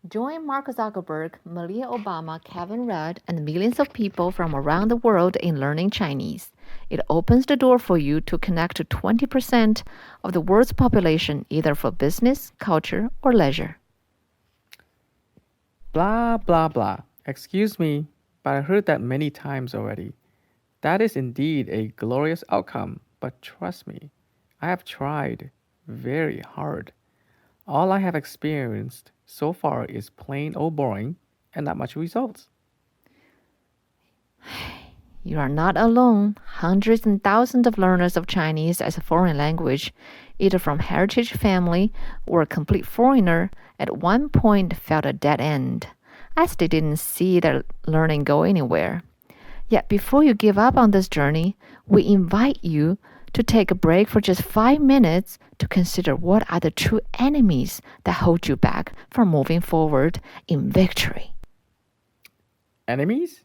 Join Mark Zuckerberg, Malia Obama, Kevin Rudd, and millions of people from around the world in learning Chinese. It opens the door for you to connect to 20% of the world's population either for business, culture, or leisure. Blah, blah, blah. Excuse me, but I heard that many times already. That is indeed a glorious outcome, but trust me, I have tried very hard. All I have experienced so far is plain old boring and not much results. You are not alone. Hundreds and thousands of learners of Chinese as a foreign language, either from heritage family or a complete foreigner, at one point felt a dead end, as they didn't see their learning go anywhere. Yet before you give up on this journey, we invite you to take a break for just 5 minutes to consider what are the true enemies that hold you back from moving forward in victory. Enemies?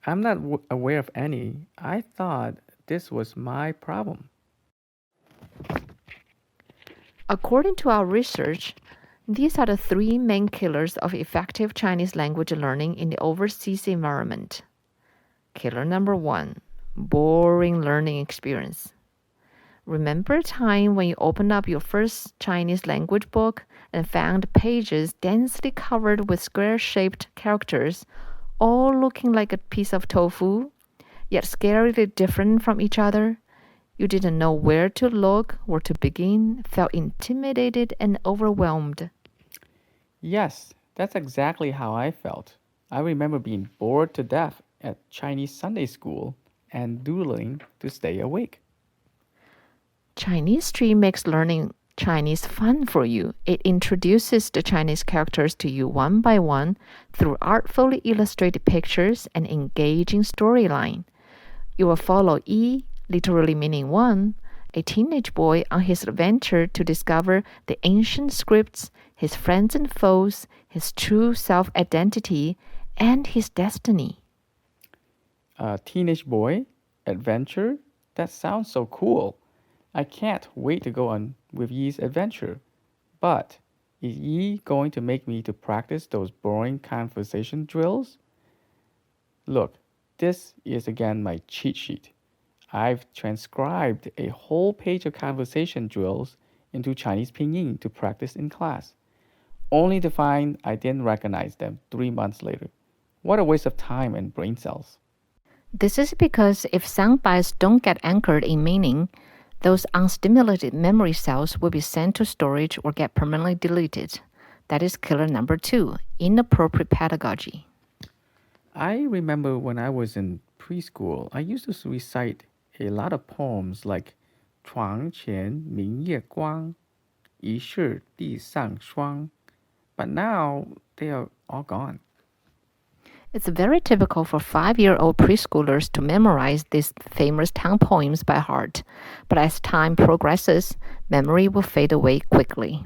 I'm not aware of any. I thought this was my problem. According to our research, these are the three main killers of effective Chinese language learning in the overseas environment. Killer number one, boring learning experience. Remember a time when you opened up your first Chinese language book and found pages densely covered with square shaped characters, all looking like a piece of tofu, yet scarily different from each other? You didn't know where to look or to begin, felt intimidated and overwhelmed. Yes, that's exactly how I felt. I remember being bored to death at Chinese Sunday school and doodling to stay awake. Chinestory makes learning Chinese fun for you. It introduces the Chinese characters to you one by one through artfully illustrated pictures and engaging storyline. You will follow Yi, literally meaning one, a teenage boy on his adventure to discover the ancient scripts, his friends and foes, his true self identity, and his destiny. A teenage boy? Adventure? That sounds so cool. I can't wait to go on with Yi's adventure. But is Yi going to make me to practice those boring conversation drills? Look, this is again my cheat sheet. I've transcribed a whole page of conversation drills into Chinese pinyin to practice in class, only to find I didn't recognize them 3 months later. What a waste of time and brain cells. This is because if sound bites don't get anchored in meaning, those unstimulated memory cells will be sent to storage or get permanently deleted. That is killer number two, inappropriate pedagogy. I remember when I was in preschool, I used to recite a lot of poems like 床前明月光，疑是地上霜. But now they are all gone. It's very typical for 5-year-old preschoolers to memorize these famous town poems by heart, but as time progresses, memory will fade away quickly.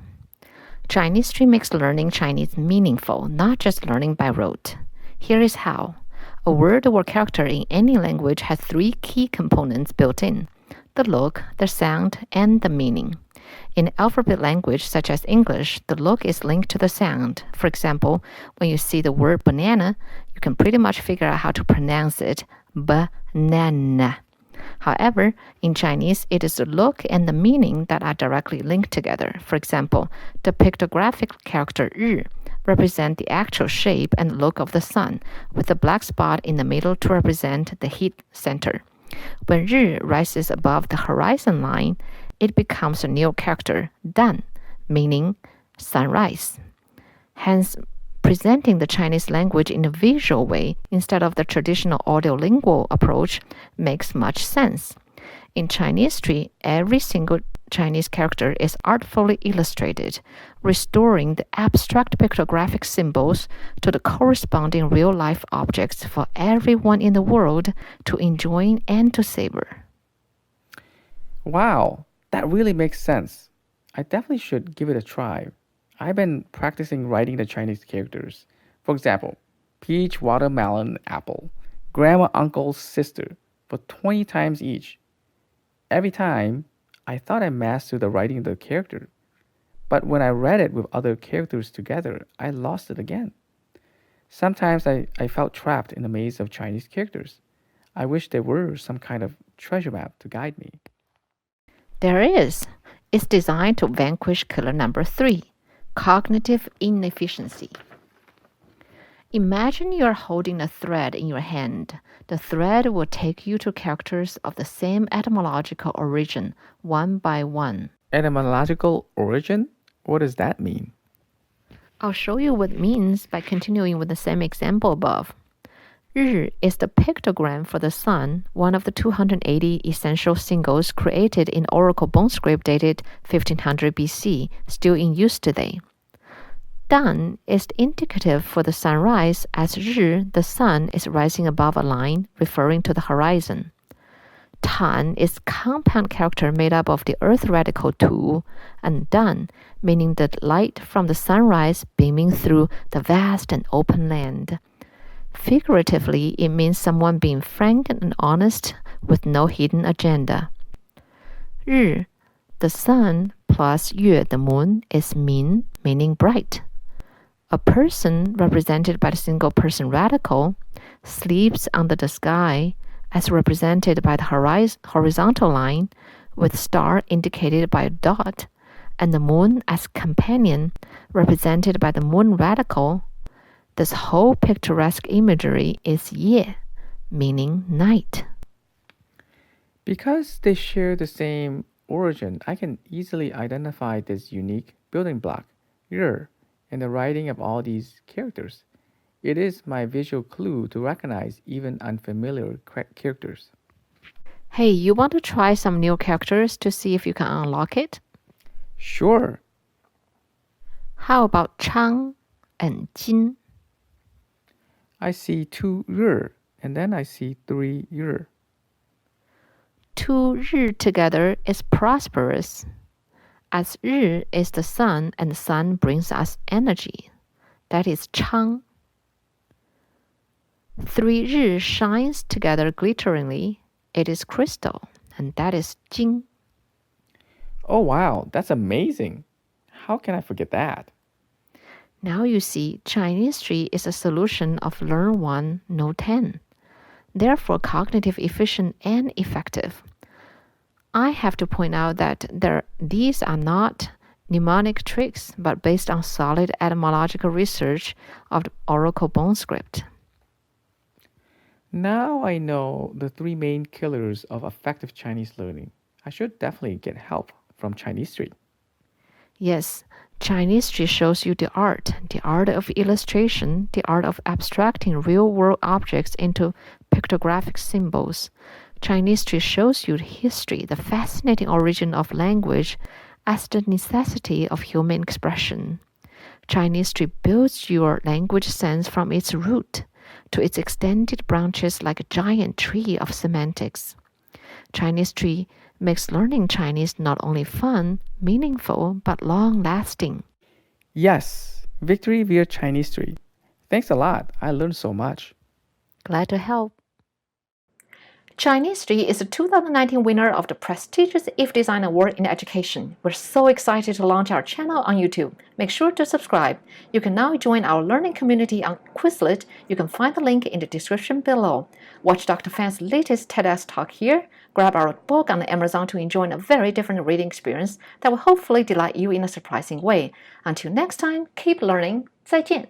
Chinese Street makes learning Chinese meaningful, not just learning by rote. Here is how. A word or character in any language has three key components built in: the look, the sound, and the meaning. In alphabet language such as English, the look is linked to the sound. For example, when you see the word banana, you can pretty much figure out how to pronounce it, banana. However, in Chinese, it is the look and the meaning that are directly linked together. For example, the pictographic character 日 represent the actual shape and look of the sun, with a black spot in the middle to represent the heat center. When 日 rises above the horizon line, it becomes a new character, dan, meaning sunrise. Hence, presenting the Chinese language in a visual way instead of the traditional audiolingual approach makes much sense. In Chinestory, every single Chinese character is artfully illustrated, restoring the abstract pictographic symbols to the corresponding real-life objects for everyone in the world to enjoy and to savor. Wow, that really makes sense. I definitely should give it a try. I've been practicing writing the Chinese characters. For example, peach, watermelon, apple, grandma, uncle, sister, for 20 times each. Every time, I thought I mastered the writing of the character. But when I read it with other characters together, I lost it again. Sometimes I felt trapped in a maze of Chinese characters. I wish there were some kind of treasure map to guide me. There is. It's designed to vanquish killer number 3, cognitive inefficiency. Imagine you're holding a thread in your hand. The thread will take you to characters of the same etymological origin, one by one. Etymological origin? What does that mean? I'll show you what it means by continuing with the same example above. 日 is the pictogram for the sun, one of the 280 essential symbols created in Oracle bone script dated 1500 BC, still in use today. Dan is indicative for the sunrise, as 日, the sun, is rising above a line, referring to the horizon. Tan is compound character made up of the earth radical 2, and Dan, meaning the light from the sunrise beaming through the vast and open land. Figuratively, it means someone being frank and honest with no hidden agenda. 日, the sun, plus 月, the moon, is min, meaning bright. A person, represented by the single person radical, sleeps under the sky, as represented by the horizontal line, with star indicated by a dot, and the moon as companion, represented by the moon radical. This whole picturesque imagery is 夜, meaning night. Because they share the same origin, I can easily identify this unique building block, 日, in the writing of all these characters. It is my visual clue to recognize even unfamiliar characters. Hey, you want to try some new characters to see if you can unlock it? Sure. How about Chang and Jin? I see 2 日 and then I see 3 日. 2 日 together is prosperous, as 日 is the sun and the sun brings us energy. That is Chang. 3 日 shines together glitteringly. It is crystal, and that is Jing. Oh wow, that's amazing. How can I forget that? Now you see, Chinestory is a solution of learn 1, know 10. Therefore, cognitive efficient and effective. I have to point out that these are not mnemonic tricks, but based on solid etymological research of the Oracle bone script. Now I know the 3 main killers of effective Chinese learning. I should definitely get help from Chinestory. Yes, Chinestory shows you the art of illustration, the art of abstracting real-world objects into pictographic symbols. Chinestory shows you the history, the fascinating origin of language as the necessity of human expression. Chinestory builds your language sense from its root to its extended branches like a giant tree of semantics. Chinestory makes learning Chinese not only fun, meaningful, but long-lasting. Yes, victory via Chinestory. Thanks a lot. I learned so much. Glad to help. Chinestory is the 2019 winner of the prestigious If Design Award in Education. We're so excited to launch our channel on YouTube. Make sure to subscribe. You can now join our learning community on Quizlet. You can find the link in the description below. Watch Dr. Fan's latest TEDx talk here. Grab our book on Amazon to enjoy a very different reading experience that will hopefully delight you in a surprising way. Until next time, keep learning. 再见.